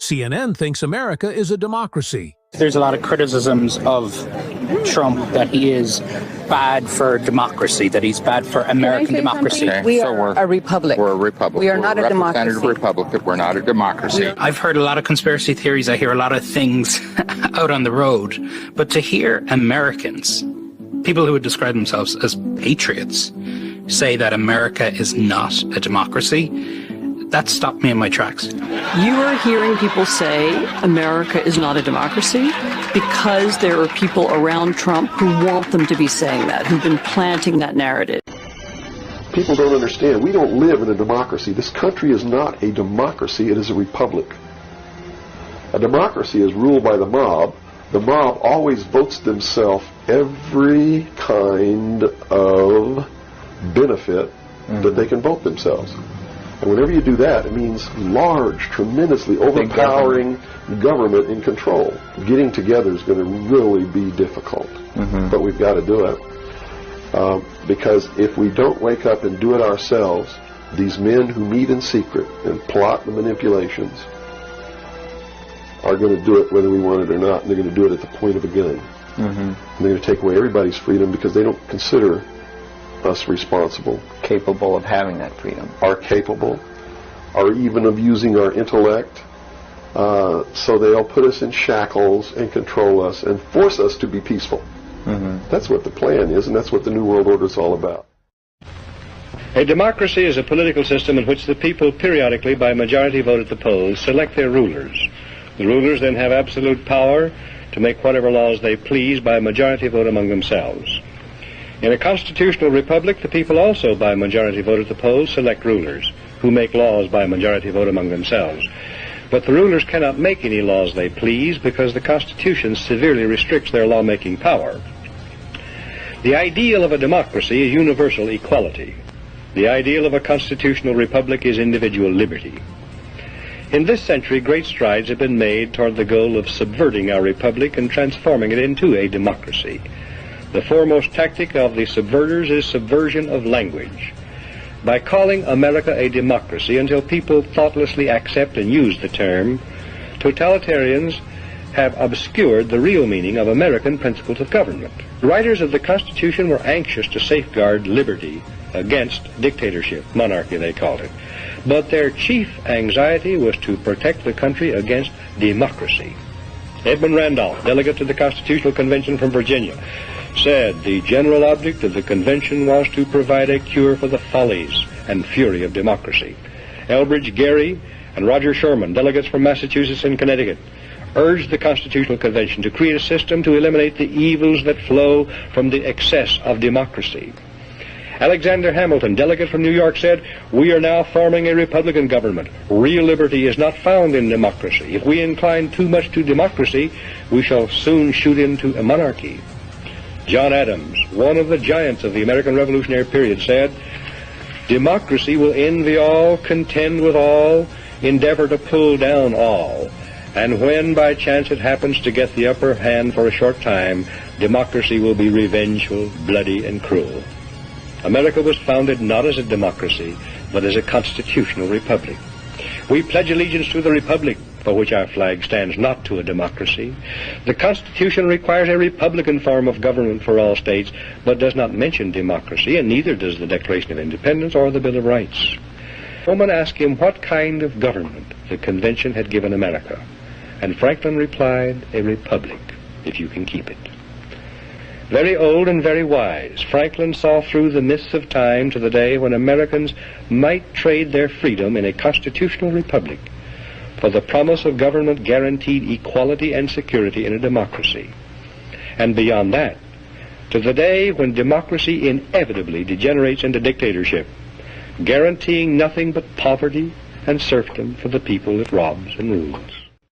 CNN thinks America is a democracy. There's a lot of criticisms of Trump that he is bad for democracy, that he's bad for American democracy. Okay, we are a republic. We're a republic. We are not a democracy. Representative republic. We're not a democracy. I've heard a lot of conspiracy theories. I hear a lot of things out on the road. But to hear Americans, people who would describe themselves as patriots, say that America is not a democracy, that stopped me in my tracks. You are hearing people say America is not a democracy because there are people around Trump who want them to be saying that, who've been planting that narrative. People don't understand. We don't live in a democracy. This country is not a democracy. It is a republic. A democracy is ruled by the mob. The mob always votes themselves every kind of benefit that they can vote themselves. And whenever you do that, it means large, tremendously overpowering government in control. Getting together is going to really be difficult, but we've got to do it. Because if we don't wake up and do it ourselves, these men who meet in secret and plot the manipulations are going to do it whether we want it or not, and they're going to do it at the point of a gun. And they're going to take away everybody's freedom because they don't consider us responsible, capable of having that freedom, are capable, or even of using our intellect. So they'll put us in shackles and control us and force us to be peaceful. That's what the plan is, and that's what the New World Order is all about. A democracy is a political system in which the people periodically, by majority vote at the polls, select their rulers. The rulers then have absolute power to make whatever laws they please by majority vote among themselves. In a constitutional republic, the people also, by majority vote at the polls, select rulers, who make laws by majority vote among themselves. But the rulers cannot make any laws they please because the Constitution severely restricts their lawmaking power. The ideal of a democracy is universal equality. The ideal of a constitutional republic is individual liberty. In this century, great strides have been made toward the goal of subverting our republic and transforming it into a democracy. The foremost tactic of the subverters is subversion of language. By calling America a democracy until people thoughtlessly accept and use the term, totalitarians have obscured the real meaning of American principles of government. The writers of the Constitution were anxious to safeguard liberty against dictatorship, monarchy they called it. But their chief anxiety was to protect the country against democracy. Edmund Randolph, delegate to the Constitutional Convention from Virginia, said the general object of the convention was to provide a cure for the follies and fury of democracy. Elbridge Gerry and Roger Sherman, delegates from Massachusetts and Connecticut, urged the Constitutional Convention to create a system to eliminate the evils that flow from the excess of democracy. Alexander Hamilton, delegate from New York, said, "We are now forming a Republican government. Real liberty is not found in democracy. If we incline too much to democracy, we shall soon shoot into a monarchy." John Adams, one of the giants of the American Revolutionary period, said, "Democracy will envy all, contend with all, endeavor to pull down all. And when by chance it happens to get the upper hand for a short time, democracy will be revengeful, bloody, and cruel." America was founded not as a democracy, but as a constitutional republic. We pledge allegiance to the republic for which our flag stands, not to a democracy. The Constitution requires a republican form of government for all states, but does not mention democracy, and neither does the Declaration of Independence or the Bill of Rights. A woman asked him what kind of government the convention had given America, and Franklin replied, "A republic, if you can keep it." Very old and very wise, Franklin saw through the mists of time to the day when Americans might trade their freedom in a constitutional republic for the promise of government guaranteed equality and security in a democracy. And beyond that, to the day when democracy inevitably degenerates into dictatorship, guaranteeing nothing but poverty and serfdom for the people it robs and rules.